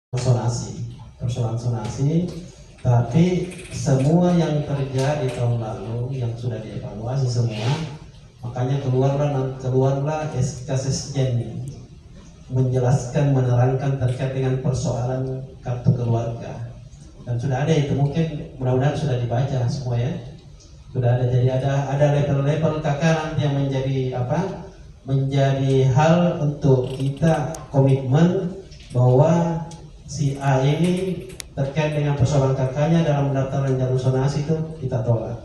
persoalan sonasi, tapi semua yang terjadi tahun lalu yang sudah dievaluasi semua, makanya keluarlah SK Sesjen menjelaskan, menerangkan terkait dengan persoalan kartu keluarga, dan sudah ada itu, mungkin mudah-mudahan sudah dibaca semua ya, sudah ada. Jadi ada level-level kakak nanti yang menjadi hal untuk kita komitmen bahwa si A ini terkait dengan persoalan kakaknya dalam pendaftaran jalur zonasi itu kita tolak.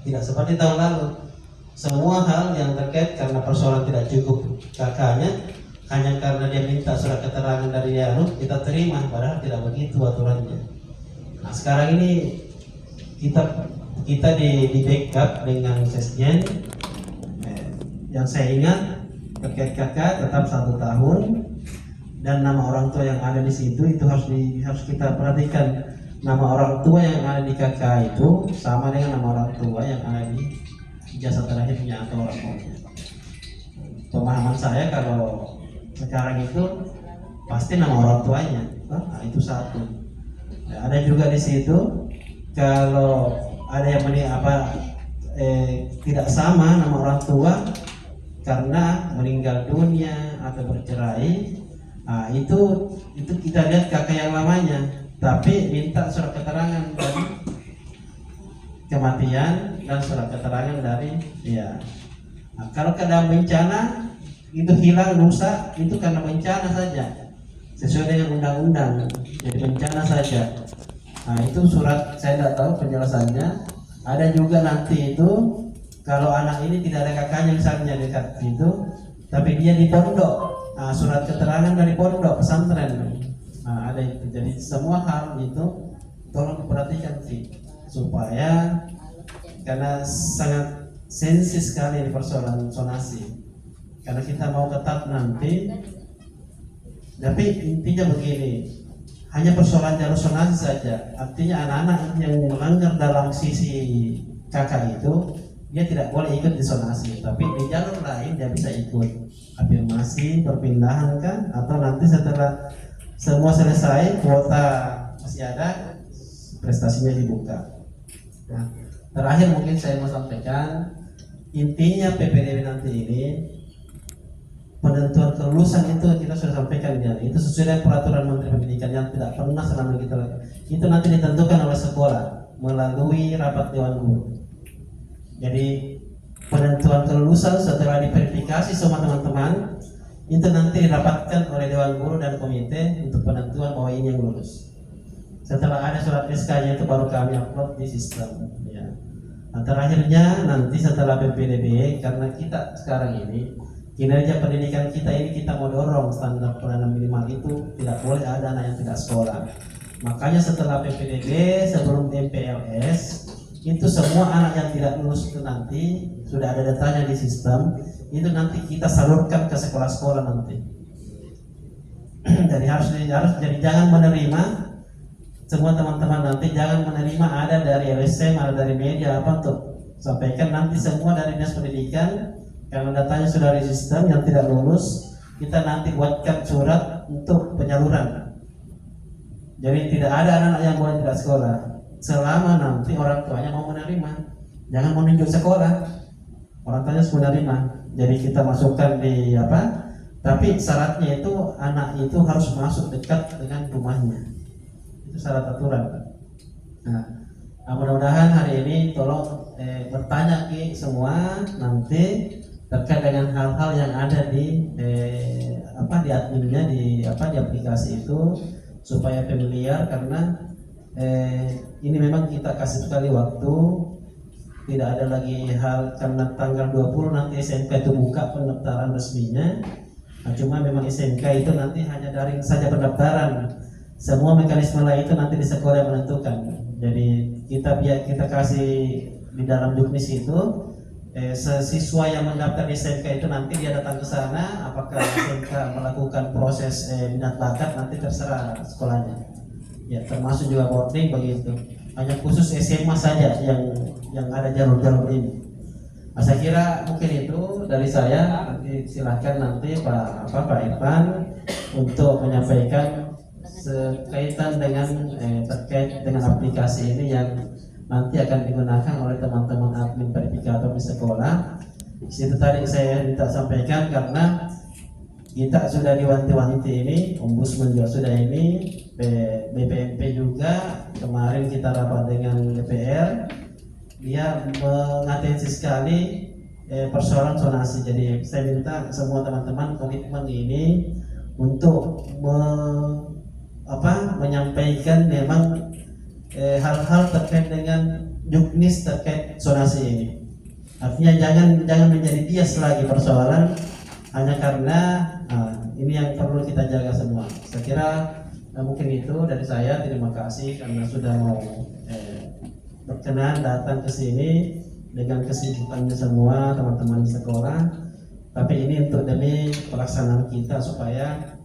Tidak seperti tahun lalu, semua hal yang terkait karena persoalan tidak cukup kakaknya, hanya karena dia minta surat keterangan dari dia, kita terima, padahal tidak begitu aturannya. Nah sekarang ini kita di backup dengan Sesjen. Yang saya ingat terkait kakak tetap 1 tahun, dan nama orang tua yang ada di situ itu harus kita perhatikan. Nama orang tua yang ada di kakak itu sama dengan nama orang tua yang ada di ijazah terakhirnya atau orang tuanya. Pemahaman saya kalau sekarang itu pasti nama orang tuanya, itu satu. Ada juga di situ kalau ada yang tidak sama nama orang tua karena meninggal dunia atau bercerai. Nah, itu kita lihat kakak yang lamanya, tapi minta surat keterangan dari kematian dan surat keterangan dari dia. Nah, kalau kena bencana itu hilang rusak, itu karena bencana saja, sesuai dengan undang-undang, jadi bencana saja. Nah itu surat saya tidak tahu penjelasannya. Ada juga nanti itu kalau anak ini tidak ada kakaknya misalnya dekat itu, tapi dia di pondok. Nah, surat keterangan dari pondok pesantren, nah, ada itu. Jadi semua hal itu tolong diperhatikan sih, supaya karena sangat sensitif sekali di persoalan zonasi, karena kita mau ketat nanti. Tapi intinya begini, hanya persoalan jalur zonasi saja, artinya anak-anak yang melanggar dalam sisi kakak itu dia tidak boleh ikut di zonasi, tapi di jalur lain dia bisa ikut afirmasi perpindahan kan, atau nanti setelah semua selesai kuota masih ada, prestasinya dibuka. Nah, terakhir mungkin saya mau sampaikan, intinya PPDB nanti ini penentuan kelulusan itu kita sudah sampaikan ya, itu sesuai dengan peraturan Menteri Pendidikan yang tidak pernah selama kita, itu nanti ditentukan oleh sekolah melalui rapat Dewan Guru. Jadi penentuan kelulusan setelah diverifikasi semua teman-teman itu nanti didapatkan oleh Dewan Guru dan komite untuk penentuan bahwa ini yang lulus. Setelah ada surat SK-nya itu baru kami upload di sistem ya. Nah, terakhirnya nanti setelah PPDB, karena kita sekarang ini kinerja pendidikan kita ini kita mau dorong standar pelayanan minimal itu tidak boleh ada anak yang tidak sekolah. Makanya setelah PPDB sebelum MPLS itu semua anak yang tidak lulus itu nanti sudah ada datanya di sistem, itu nanti kita salurkan ke sekolah-sekolah nanti. Jadi jadi jangan menerima semua teman-teman nanti, jangan menerima ada dari LSM, ada dari media apa tuh, sampaikan nanti semua dari dinas pendidikan, karena datanya sudah di sistem. Yang tidak lulus kita nanti buatkan surat untuk penyaluran. Jadi tidak ada anak-anak yang boleh tidak sekolah selama nanti orang tuanya mau menerima. Jangan menunjuk sekolah, orang tuanya harus menerima. Jadi kita masukkan di tapi syaratnya itu anak itu harus masuk dekat dengan rumahnya, itu syarat aturan. Nah mudah-mudahan hari ini tolong bertanya ke semua nanti terkait dengan hal-hal yang ada di adminnya, di aplikasi itu, supaya familiar, karena ini memang kita kasih sekali waktu, tidak ada lagi hal, karena tanggal 20 nanti SMK itu buka pendaftaran resminya. Nah, cuma memang SMK itu nanti hanya daring saja pendaftaran, semua mekanisme lain itu nanti di sekolah yang menentukan. Jadi kita kasih di dalam juknis itu siswa yang mendaftar di SMK itu nanti dia datang ke sana, apakah SMK melakukan proses minat bakat nanti terserah sekolahnya. Ya, termasuk juga boarding begitu. Hanya khusus SMA saja yang ada jalur-jalur ini. Nah, saya kira mungkin itu dari saya. Nanti silahkan nanti Pak Irfan untuk menyampaikan sekaitan dengan terkait dengan aplikasi ini yang nanti akan digunakan oleh teman-teman admin verifikator di sekolah. Itu tadi saya minta sampaikan karena kita sudah diwanti-wanti ini, Ombudsman juga sudah ini, BPMP juga kemarin kita rapat dengan DPR, dia mengatensi sekali persoalan zonasi. Jadi saya minta semua teman-teman komitmen ini untuk menyampaikan memang hal-hal terkait dengan juknis terkait zonasi ini. Artinya jangan menjadi bias lagi persoalan hanya karena ini yang perlu kita jaga semua. Saya kira mungkin itu dari saya. Terima kasih karena sudah mau berkenan datang ke sini dengan kesibukannya semua teman-teman di sekolah. Tapi ini untuk demi pelaksanaan kita supaya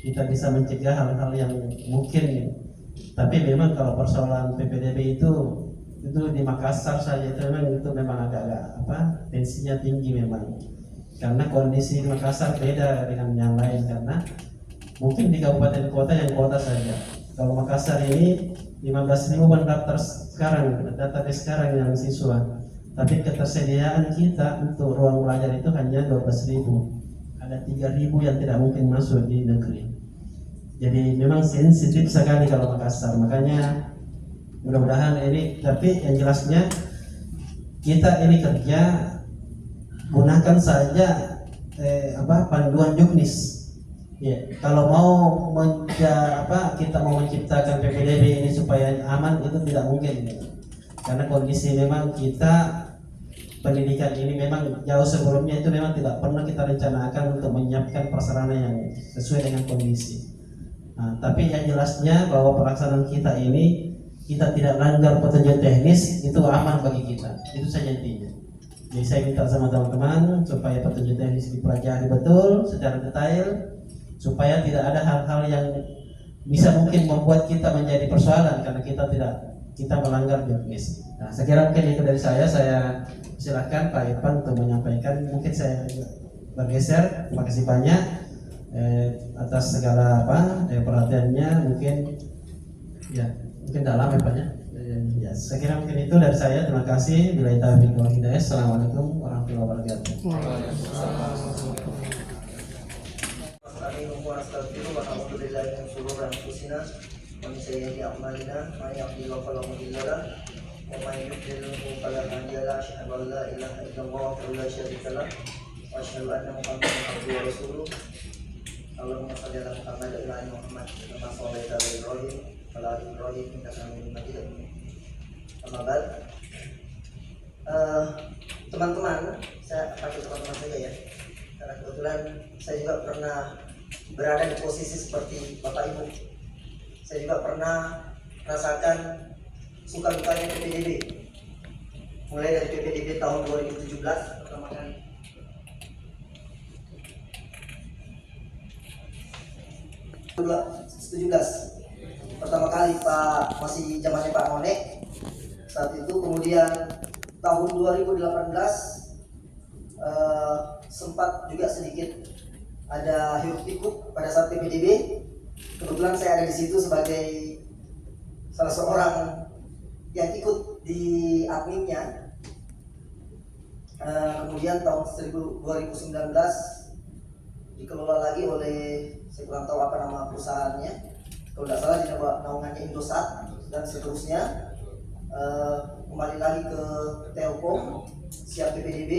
kita bisa mencegah hal-hal yang mungkin. Tapi memang kalau persoalan PPDB itu di Makassar saja itu memang agak-agak tensinya tinggi memang. Karena kondisi di Makassar beda dengan yang lain, karena mungkin di kabupaten kota yang kota saja. Kalau Makassar ini 15.000 pendaftar sekarang, database sekarang yang siswa. Tapi ketersediaan kita untuk ruang belajar itu hanya 12.000. Ada 3.000 yang tidak mungkin masuk di negeri. Jadi memang sensitif sekali kalau Makassar. Makanya mudah-mudahan ini, tapi yang jelasnya kita ini kerja gunakan saja panduan juknis. Ya, kalau mau kita mau menciptakan PPDB ini supaya aman itu tidak mungkin. Karena kondisi memang kita pendidikan ini memang jauh sebelumnya itu memang tidak pernah kita rencanakan untuk menyiapkan prasarana yang sesuai dengan kondisi. Tapi yang jelasnya bahwa pelaksanaan kita ini kita tidak langgar petunjuk teknis, itu aman bagi kita. Itu saja intinya. Jadi saya minta sama teman-teman supaya petunjuk teknis dipelajari betul secara detail, supaya tidak ada hal-hal yang bisa mungkin membuat kita menjadi persoalan karena kita melanggar juknis. Saya kira mungkin itu dari saya. Saya silakan Pak Irfan untuk menyampaikan. Mungkin saya bergeser. Terima kasih banyak atas segala perhatiannya. Mungkin dalam ya, saya kira mungkin itu dari saya. Terima kasih. Billahi taufiq wal hidayah. Assalamualaikum warahmatullahi wabarakatuh. ومن سيئات أعمالنا من يهده الله فلا مضل له ومن يضلل فلا هادي له أشهد أن لا إله إلا الله وحده لا شريك له وأشهد أن محمدا عبده ورسوله اللهم صل على محمد وعلى آل محمد كما صليت على إبراهيم وعلى آل إبراهيم إنك حميد مجيد. Amma ba'd. Teman-teman, saya pakai teman-teman saja ya, karena kebetulan saya juga pernah berada di posisi seperti Bapak Ibu. Saya juga pernah merasakan suka dukanya PPDB. Mulai dari PPDB tahun 2017 pertama kali. Pertama kali masih zamannya Pak Monek saat itu. Kemudian tahun 2018 sempat juga sedikit ada hiruk pikuk pada saat PPDB. Kebetulan saya ada di situ sebagai salah seorang yang ikut di adminnya. Kemudian tahun 2019 dikelola lagi oleh, saya kurang tahu apa nama perusahaannya, kalau tidak salah di naungannya Indosat dan seterusnya. Kembali lagi ke Telkom, siap PPDB,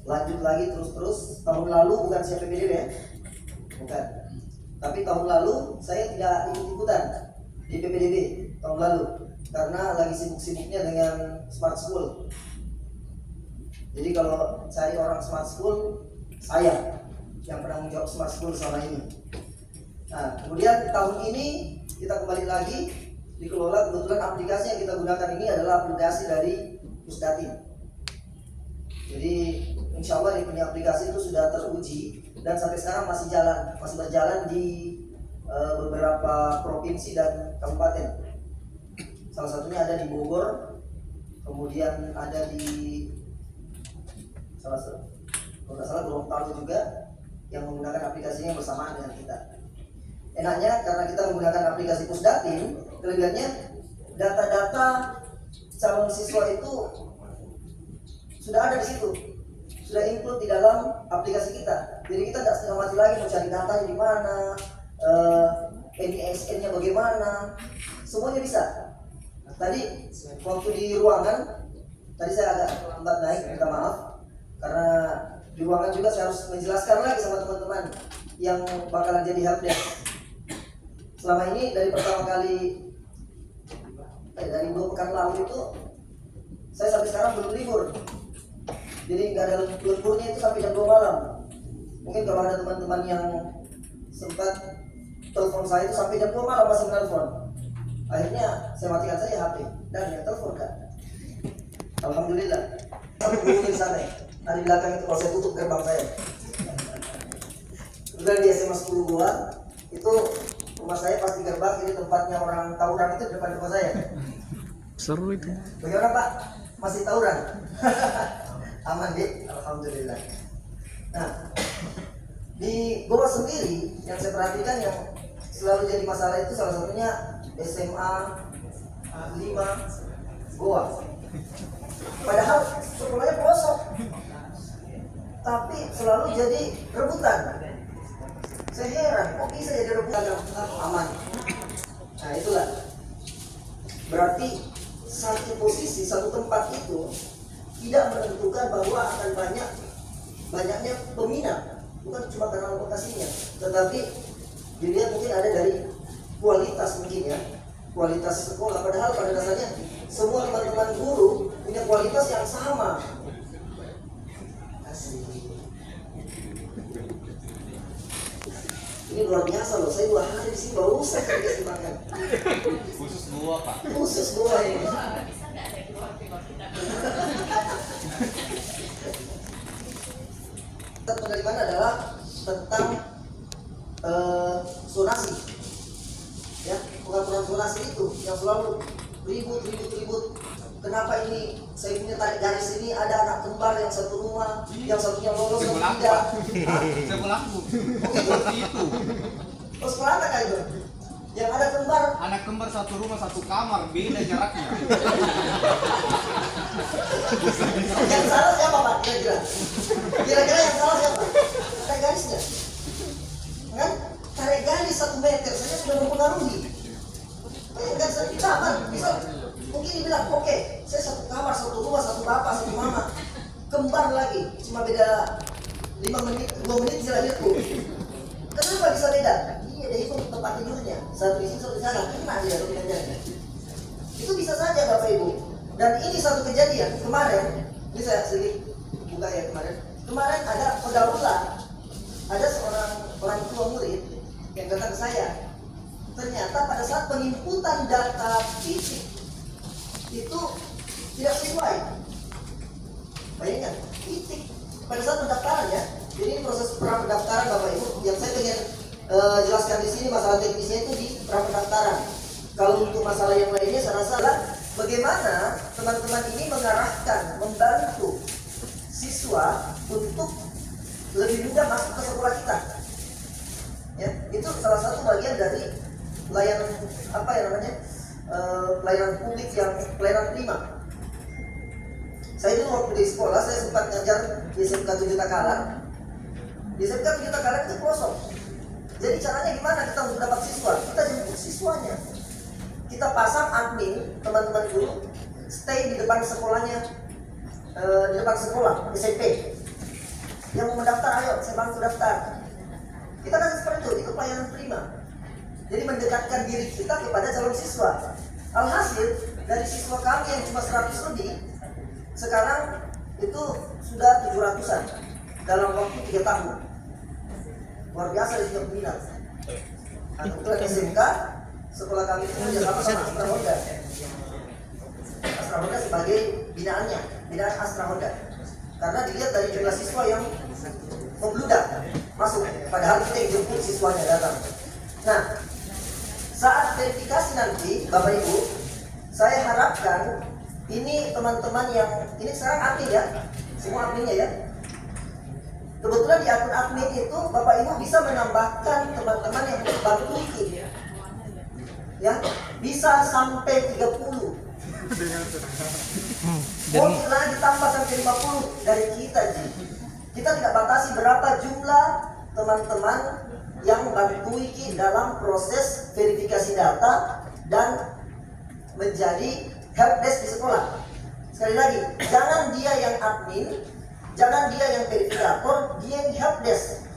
lanjut lagi terus. Tahun lalu bukan siap PPDB ya, bukan. Tapi tahun lalu saya tidak ikut-ikutan di PPDB tahun lalu karena lagi sibuk-sibuknya dengan Smart School. Jadi kalau cari orang Smart School, saya yang pernah menjawab Smart School selama ini. Nah, kemudian tahun ini kita kembali lagi dikelola. Kebetulan aplikasi yang kita gunakan ini adalah aplikasi dari Pusdatin. Jadi insya Allah ini punya aplikasi itu sudah teruji dan sampai sekarang masih berjalan di beberapa provinsi dan kabupaten. Salah satunya ada di Bogor, kemudian ada di kalau nggak salah Gorontalo juga yang menggunakan aplikasinya bersamaan dengan kita. Enaknya karena kita menggunakan aplikasi Pusdatin, kelebihannya data-data calon siswa itu sudah ada di situ, sudah include di dalam aplikasi kita. Jadi kita tidak setengah mati lagi mencari datanya di mana, NISN-nya bagaimana, semuanya bisa. Tadi waktu di ruangan, tadi saya agak lambat naik, minta maaf, karena di ruangan juga saya harus menjelaskan lagi sama teman-teman yang bakalan jadi helpdesk. Selama ini dari pertama kali dari 2 pekan lalu itu saya sampai sekarang belum libur. Jadi nggak ada liburnya itu sampai jam 2 malam. Mungkin kalau ada teman-teman yang sempat telepon saya itu sampai jam 2 malam masih menelpon. Akhirnya saya matikan saja HP dan yang telepon kan. Alhamdulillah. Sampai di sana. Ada di belakang itu kalau saya tutup gerbang saya. Kemudian di SMA 10 Goa itu rumah saya pas di gerbang, jadi tempatnya orang tawuran itu depan rumah saya. Seru itu. Bagaimana Pak? Masih tawuran? Aman deh, alhamdulillah. Nah, di Goa sendiri yang saya perhatikan yang selalu jadi masalah itu salah satunya SMA 5 Goa. Padahal sekolahnya pelosok, tapi selalu jadi rebutan. Saya heran, kok bisa jadi rebutan aman? Nah itulah, berarti satu posisi, satu tempat itu tidak menentukan bahwa akan banyaknya peminat, bukan cuma karena lokasinya, tetapi dilihat mungkin ada dari kualitas mungkin ya, kualitas sekolah. Padahal pada dasarnya semua teman-teman guru punya kualitas yang sama. Ini luar biasa loh, saya 2 hari di sini baru saya dikasih makan. Khusus gua Pak. Khusus gua ini. Dari mana adalah tentang zonasi, ya, pengaturan zonasi itu yang selalu ribut. Kenapa ini saya punya tarik garis ini ada anak kembar yang satu rumah, yang satunya lolos yang tidak. Saya pelaku. Seperti itu. Oh, sekolah anak kayak itu. Yang ada kembar. Anak kembar satu rumah satu kamar, beda jaraknya. Yang salah siapa Pak? Kira-kira? Kira-kira yang salah siapa? Tarik garisnya. Kan? Tarik garis 1 meter saja sudah mempengaruhi. Bayangkan saya di kamar, misal mungkin dibilang, oke, saya satu kamar, satu rumah, satu bapak, satu mama, kembar lagi, cuma beda 5 menit, 2 menit jalanku. Kenapa bisa beda? Iya, dia hitung tempat tidurnya, satu di sini, satu di sana, kena dia dominannya. Itu bisa saja Bapak Ibu. Dan ini satu kejadian kemarin, ini saya sedikit buka ya kemarin. Kemarin ada pergaulan, ada seorang orang tua murid yang datang ke saya. Ternyata pada saat penginputan data fisik itu tidak sesuai. Bayangkan, titik pada saat pendaftaran ya. Jadi proses pra pendaftaran Bapak Ibu, yang saya ingin jelaskan di sini masalah teknisnya itu di pra pendaftaran. Kalau untuk masalah yang lainnya saya rasa adalah bagaimana teman-teman ini mengarahkan, membantu siswa untuk lebih mudah masuk ke sekolah kita. Ya, itu salah satu bagian dari pelayanan apa ya namanya, pelayanan publik yang pelayanan prima. Saya dulu waktu di sekolah saya sempat ngajar di SMK 7 Takalar. Di SMK 7 Takalar itu pelosok. Jadi caranya gimana kita untuk dapat siswa? Kita jemput siswanya. Kita pasang admin, teman-teman guru stay di depan sekolahnya, di depan sekolah SMP. Yang mau mendaftar, ayo saya bantu daftar. Kita kasih seperti itu pelayanan prima. Jadi mendekatkan diri kita kepada calon siswa. Alhasil dari siswa kami yang cuma 100 lebih, sekarang itu sudah 700-an dalam waktu 3 tahun. Luar biasa di setiap minat. Nah, kebetulan SMK sekolah kami itu bersama sama Astra Honda. Astra Honda sebagai binaannya, binaan Astra Honda. Karena dilihat dari jumlah siswa yang membludak masuk, padahal kita yang jemput siswanya datang. Nah, saat verifikasi nanti Bapak Ibu, saya harapkan ini teman-teman yang ini sekarang admin ya, semua adminnya ya. Kebetulan di akun admin itu Bapak Ibu bisa menambahkan teman-teman yang bantu Wiki. Ya, bisa sampai 30. Mungkin ditambah sampai 50 dari kita, Ji. Kita tidak batasi berapa jumlah teman-teman yang bantu Wiki dalam proses verifikasi data dan menjadi helpdesk di sekolah. Sekali lagi, jangan dia yang admin, jangan dia yang verifikator, dia yang helpdesk.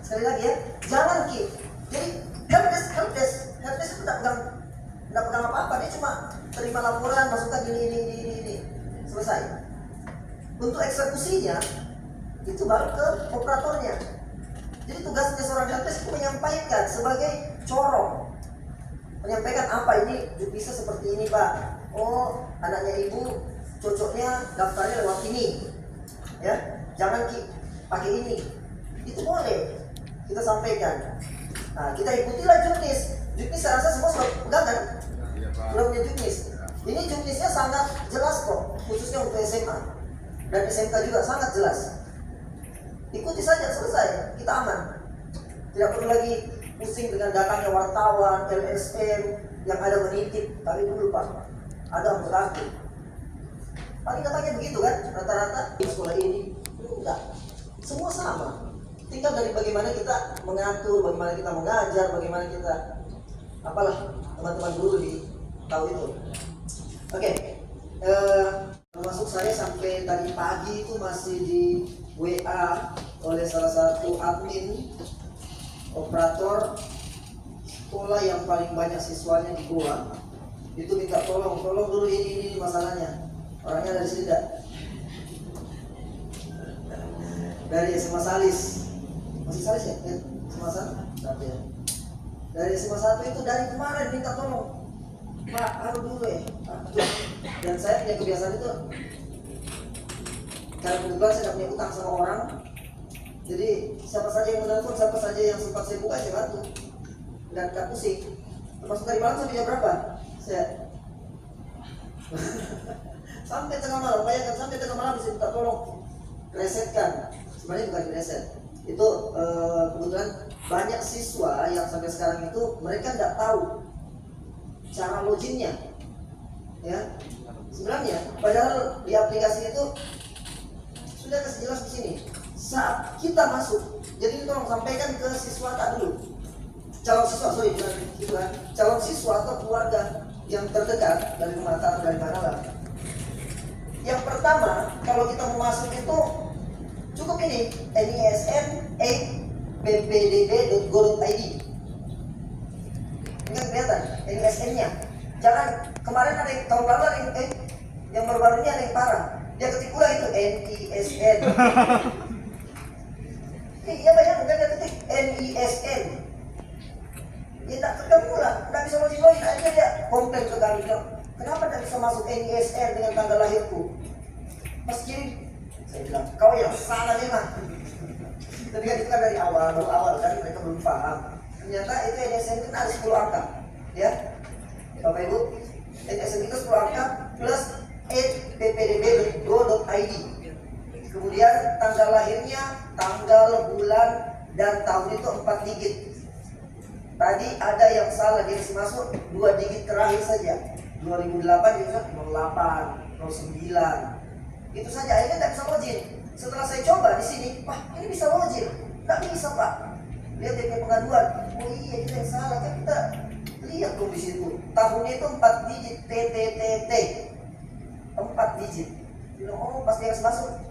Sekali lagi ya, jangan Ki. Jadi helpdesk itu tidak pegang apa-apa, dia cuma terima laporan, masukkan ini, selesai. Untuk eksekusinya itu baru ke operatornya. Jadi tugasnya seorang helpdesk itu menyampaikan sebagai corong, menyampaikan apa ini bisa seperti ini Pak. Oh, anaknya ibu cocoknya daftarnya lewat ini, ya. Jangan pakai ini. Itu boleh kita sampaikan. Nah, kita ikutilah juknis. Juknis saya rasa semua sudah pegang kan? Sudah punya juknis. Ini juknisnya sangat jelas kok, khususnya untuk SMA dan SMK juga sangat jelas. Ikuti saja, selesai, kita aman. Tidak perlu lagi pusing dengan datangnya wartawan, LSM yang ada menitip. Kali dulu Pak, ada untuk aku. Paling katanya begitu kan, rata-rata di sekolah ini. Enggak, semua sama. Tinggal dari bagaimana kita mengatur, bagaimana kita mengajar, bagaimana kita apalah teman-teman guru tahu itu. Oke, termasuk saya sampai tadi pagi itu masih di WA oleh salah satu admin operator sekolah yang paling banyak siswanya di Goa. Itu minta tolong dulu ini masalahnya. Orangnya dari sini enggak? Dari SMA Salis. Masih Salis ya? SMA 1? Ya. Dari SMA 1 itu dari kemarin minta tolong. Pak, dulu ya. Dan saya punya kebiasaan itu, karena kebetulan saya tidak punya utang sama orang. Jadi siapa saja yang menelpon, siapa saja yang sempat saya buka, saya bantu. Dan tidak pusing. Termasuk dari malam sampai jam berapa? Saya sampai tengah malam, bayangkan sampai tengah malam bisa minta tolong resetkan. Sebenarnya bukan reset. Itu kebetulan banyak siswa yang sampai sekarang itu mereka tidak tahu cara loginnya, ya. Sebenarnya padahal di aplikasi itu sudah kasih jelas di sini. Saat kita masuk, jadi tolong sampaikan ke siswa tak dulu. Calon siswa, calon siswa atau keluarga yang terdekat dari rumah atau dari mana lah. Yang pertama, kalau kita mau masuk itu cukup ini nisn@ppdb.go.id. Ini kelihatan NISN-nya. Jangan kemarin ada yang tahun lalu ada yang baru-baru ini ada yang parah. Dia ketik ulang itu NISN. Iya bayangkan dia ketik NISN. Dia tak ketemu lah, tidak bisa login aja dia komplain ke kami. Kenapa tidak bisa masuk NISN dengan tanggal lahirku? Pas kirim, saya bilang kau yang salah memang. Tapi kan itu kan dari awal kan mereka belum paham. Ternyata itu NISN itu ada 10 angka, ya Bapak Ibu. NISN itu 10 angka plus ppdb.go.id. Kemudian tanggal lahirnya, tanggal, bulan, dan tahun itu 4 digit. Tadi ada yang salah, dia kasih masuk 2 digit terakhir saja. 2008 dia 08, 09. Itu saja, akhirnya tidak bisa login. Setelah saya coba di sini, wah ini bisa login. Tidak bisa Pak. Lihat dia punya pengaduan. Oh iya kita yang salah kan, kita lihat tuh di situ. Tahunnya itu 4 digit, TTTT. 4 digit. Oh pas dia masuk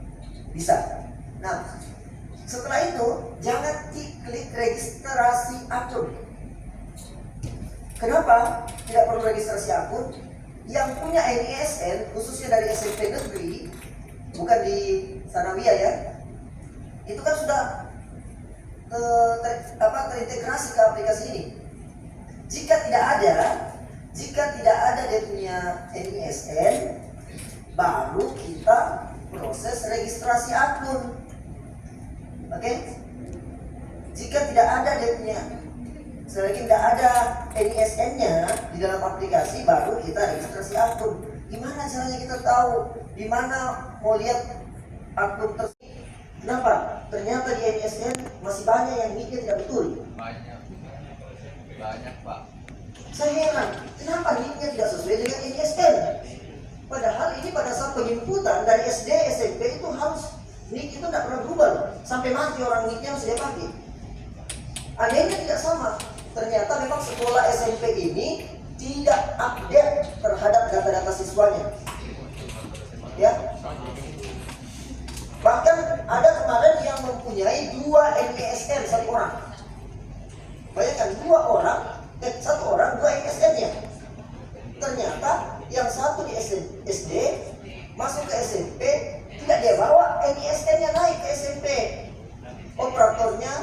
bisa. Nah setelah itu jangan klik registrasi akun. Kenapa tidak perlu registrasi akun? Yang punya NISN khususnya dari SMP negeri, bukan di Sanawiyah ya, itu kan sudah terintegrasi ke aplikasi ini. Jika tidak ada dia punya NISN, baru kita proses registrasi akun. Oke? Jika tidak ada dia punya, selagi tidak ada NISN-nya di dalam aplikasi, baru kita registrasi akun. Gimana caranya kita tahu? Di mana mau lihat akun tersebut? Kenapa? Ternyata di NISN masih banyak yang NIK-nya tidak betul. Banyak pak. Saya heran, kenapa NIK-nya tidak sesuai dengan NISN? Padahal ini pada saat penjemputan dari SD, SMP itu harus NIK itu tidak pernah berubah loh. Sampai mati orang NIK-nya harus dia pakai. Adanya tidak sama. Ternyata memang sekolah SMP ini tidak update terhadap data-data siswanya. Ya. Bahkan ada kemarin yang mempunyai 2 NISN satu orang. Bayangkan satu orang 2 NISN-nya. Ternyata yang satu di SD masuk ke SMP tidak dia bawa NISN-nya naik ke SMP. Operatornya,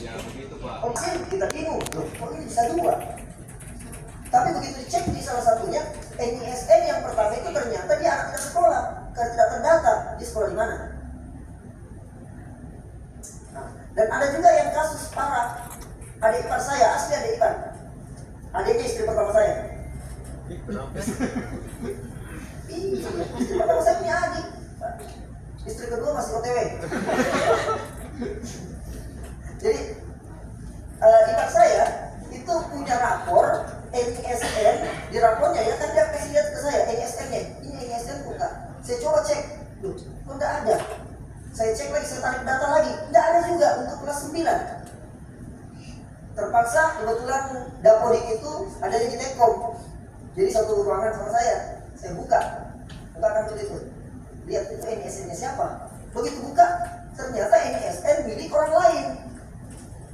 Ya begitu pak. kita bingung, loh, kok ini bisa 2? Tapi begitu dicek di salah satunya, NISN yang pertama itu ternyata dia anak tidak sekolah, karena tidak terdata di sekolah di mana. Nah, dan ada juga yang kasus parah, adik ipar saya, asli adik ipar, adiknya istri pertama saya. Iya, istri pertama saya punya adik, istri kedua masih OTW. Jadi ipar saya itu punya rapor NISN, di rapornya ya kan dia kasih lihat ke saya NISN-nya, ini NISN bukan. Saya coba cek, loh, kok tidak ada. Saya cek lagi, saya tarik data lagi, tidak ada juga untuk kelas 9. Terpaksa kebetulan Dapodik itu ada di Tekom, jadi satu ruangan sama saya buka kartu itu, lihat itu NISN-nya siapa. Begitu buka, ternyata NISN milik orang lain.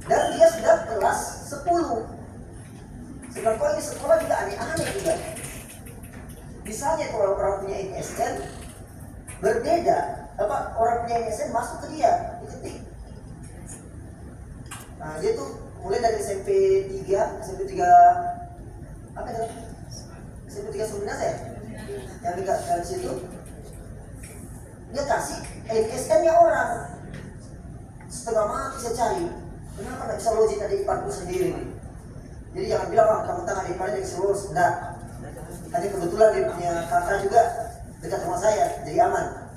Dan dia sudah kelas 10. Sedangkan kok ini sekolah juga aneh-aneh juga. Misalnya kalau orang punya NISN berbeda, orang punya NISN masuk ke dia, diketik. Nah dia tuh mulai dari SMP 3 apa itu? SMP 3 Sumbinasa ya? Yang dekat dari situ. Dia kasih NISN-nya orang. Setengah mati saya cari. Kenapa nggak bisa login dari iparku sendiri? Jadi jangan bilang kamu tangan iparnya dari seluruh. Enggak. Tadi kebetulan dia punya kakak juga dekat rumah saya, jadi aman.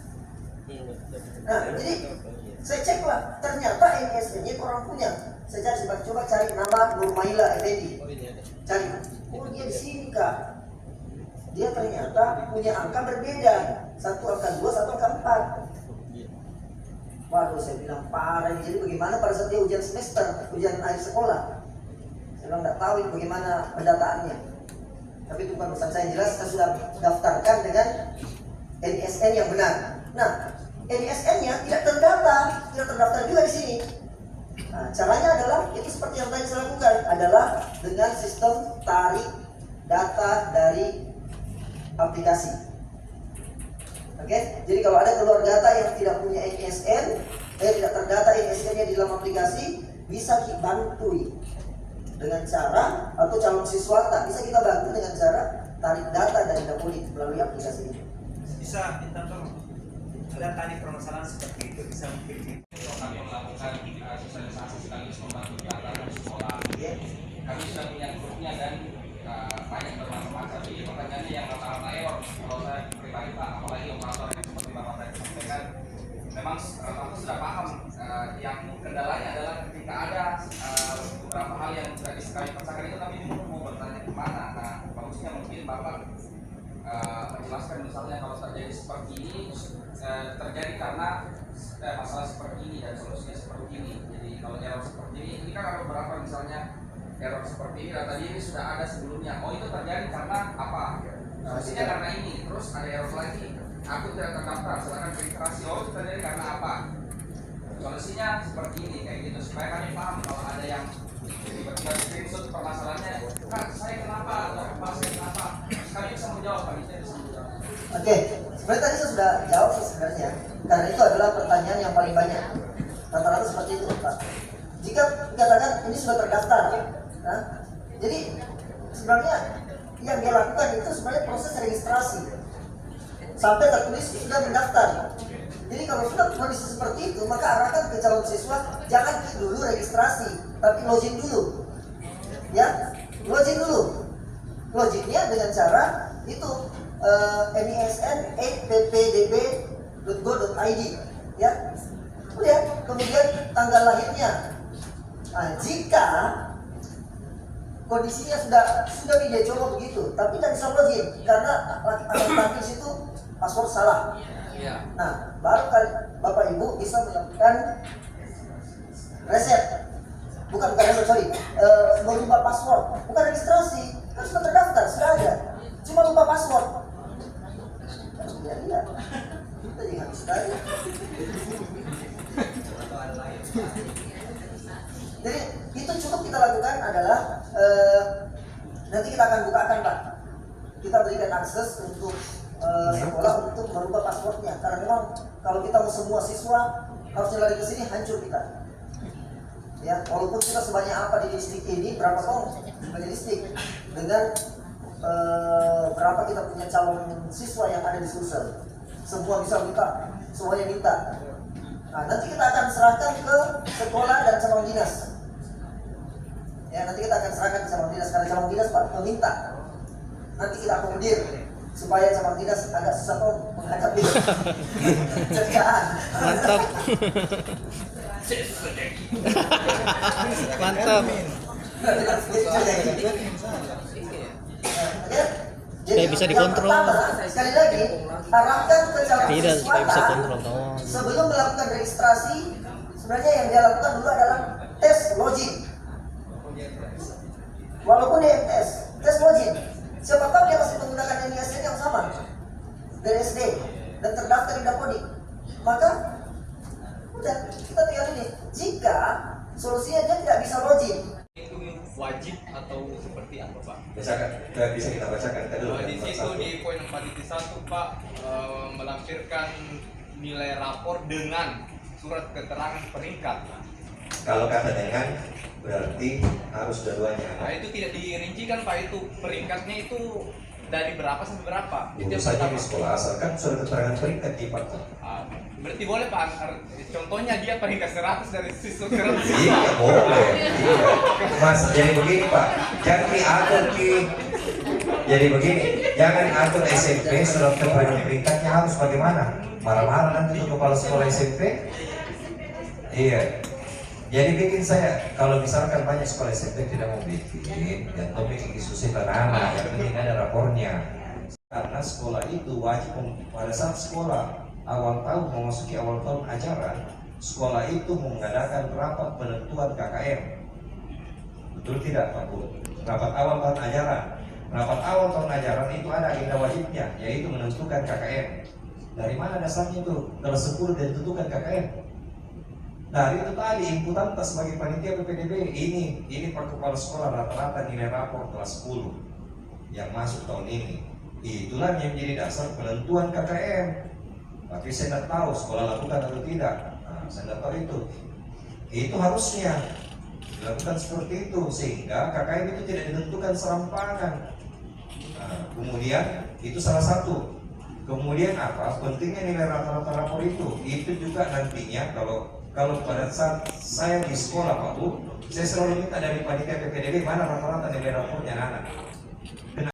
Nah, jadi saya cek lah, ternyata NISN-nya orang punya. Saya coba cari nama Nurmaila Effendi. Cari, oh dia di sini kak. Dia ternyata punya angka berbeda, satu angka 2, satu angka 4. Waduh, saya bilang parah. Jadi bagaimana pada saat dia ujian semester, ujian akhir sekolah? Saya bilang nggak tahu bagaimana pendataannya. Tapi itu bukan urusan saya, jelas saya sudah daftarkan dengan NISN yang benar. Nah, NISN-nya tidak terdaftar juga di sini. Nah, caranya adalah itu seperti yang tadi saya lakukan, adalah dengan sistem tarik data dari aplikasi. Oke, jadi kalau ada keluar data yang tidak punya NISN, tidak terdata NISN-nya di dalam aplikasi, bisa dibantu dengan cara, atau calon siswa tak bisa kita bantu dengan cara tarik data dari Dapodik melalui aplikasi ini. Bisa minta tolong. Ada tadi permasalahan seperti itu bisa mungkin. Kami melakukan sosialisasi sekaligus membantu data dari sekolah. Kami sudah punya grupnya dan banyak bermacam-macam. Jadi pertanyaannya yang rata-rata error. Kalau saya pribadi pak, apalagi operator yang seperti bapak tadi sampaikan, memang rata-rata sudah paham. Yang kendalanya adalah ketika ada beberapa hal yang sudah sekali percakapan itu, tapi bingung mau bertanya kemana. Nah, bagusnya mungkin bapak menjelaskan misalnya kalau terjadi seperti ini, terjadi karena masalah seperti ini dan solusinya seperti ini. Jadi kalau error seperti ini kan ada beberapa misalnya error seperti ini, data ini sudah ada sebelumnya. Oh itu terjadi karena apa? Solusinya karena ini. Terus ada error lagi. Aku tidak terdaftar. Silakan registrasi. Oh itu terjadi karena apa? Solusinya seperti ini kayak gitu supaya kami paham kalau ada yang tiba-tiba screenshot permasalahannya. Kak saya kenapa? Atau Pak saya kenapa? Kami bisa menjawab. Kami bisa menjawab. Oke, sebenarnya tadi saya sudah jawab sebenarnya. Karena itu adalah pertanyaan yang paling banyak. Rata-rata seperti itu, Pak. Jika dikatakan ini sudah terdaftar, nah, jadi sebenarnya yang dia lakukan itu sebenarnya proses registrasi sampai tertulis sudah mendaftar. Jadi kalau sudah kondisi seperti itu, maka arahkan ke calon siswa, jangan dulu registrasi, tapi login dulu. Ya, login dulu. Loginnya dengan cara itu misn@ppdb.go.id ya. Kemudian tanggal lahirnya. Nah, jika kondisinya sudah dia coba begitu, tapi tidak bisa login karena akan tampil situ password salah. Nah, baru kali Bapak Ibu bisa melakukan reset, merubah password, bukan registrasi, kan sudah terdaftar, sudah ada, cuma lupa password. Ya iya, kita jangan sekali. Jadi itu cukup kita lakukan adalah nanti kita akan bukakan Pak, kita berikan akses untuk sekolah untuk merubah passwordnya, karena memang kalau kita mau semua siswa harusnya lari ke sini hancur kita. Ya, walaupun kita sebanyak apa di distrik ini, berapa kong sebagai distrik dengan berapa kita punya calon siswa yang ada di Sulsel, semua bisa minta, semuanya minta. Nah, nanti kita akan serahkan ke sekolah dan cabang dinas. Ya, nanti kita akan serahkan ke cabang dinas, karena cabang dinas Pak meminta. Nanti kita akomodir supaya cabang dinas agak susah kok menghadapi cercaan. Mantap. Mantap. Jadi bisa dikontrol. Yang pertama, sekali lagi, arahkan ke cabang Tidak, siswa bisa kontrol doang. sebelum melakukan registrasi. Sebenarnya yang dia lakukan dulu adalah tes login. Walaupun dia tes login, siapa tahu dia masih menggunakan NISN yang sama dari SD dan terdaftar di Dapodik. Maka udah, kita tinggal ini. Jika solusinya dia tidak bisa login, Itu wajib atau seperti apa Pak? Bisa kita bacakan kan dulu. Di situ di poin 4.1 Pak, melampirkan nilai rapor dengan surat keterangan peringkat. Kalau kata dengan berarti harus dua-duanya. Nah itu tidak dirincikan Pak, itu peringkatnya itu dari berapa sampai berapa? Itu yang Saja pertama. di sekolah asalkan surat keterangan peringkat di Pak. Berarti boleh Pak, contohnya dia peringkat 100 dari siswa 100 Iya siswa. boleh. Iya. Mas jadi begini Pak, jangan diatur jadi begini, jangan atur SMP surat keterangan peringkatnya harus bagaimana? Marah-marah nanti tuh kepala sekolah SMP. Iya. Jadi bikin saya, kalau misalkan banyak sekolah SMP tidak mau bikin, dan topik diskusi anak-anak, yang penting ada rapornya. Karena sekolah itu wajib pada saat sekolah awal tahun memasuki awal tahun ajaran, sekolah itu mengadakan rapat penentuan KKM. Betul tidak Pak Bu? Rapat awal tahun ajaran. Rapat awal tahun ajaran itu ada agenda wajibnya, yaitu menentukan KKM. Dari mana dasarnya itu? Kelas 10 dan tentukan KKM. Dari itu tadi inputan sebagai panitia PPDB ini Pak Kepala Sekolah rata-rata nilai rapor kelas 10 yang masuk tahun ini. Itulah yang menjadi dasar penentuan KKM. Tapi saya tidak tahu sekolah lakukan atau tidak. Nah, saya tidak tahu itu. Itu harusnya dilakukan seperti itu sehingga KKM itu tidak ditentukan serampangan. Nah, kemudian itu salah satu. Kemudian apa? Pentingnya nilai rata-rata rapor itu juga nantinya kalau pada saat saya di sekolah Pak Bu, saya selalu minta dari panitia PPDB mana rata-rata nilai rapornya anak.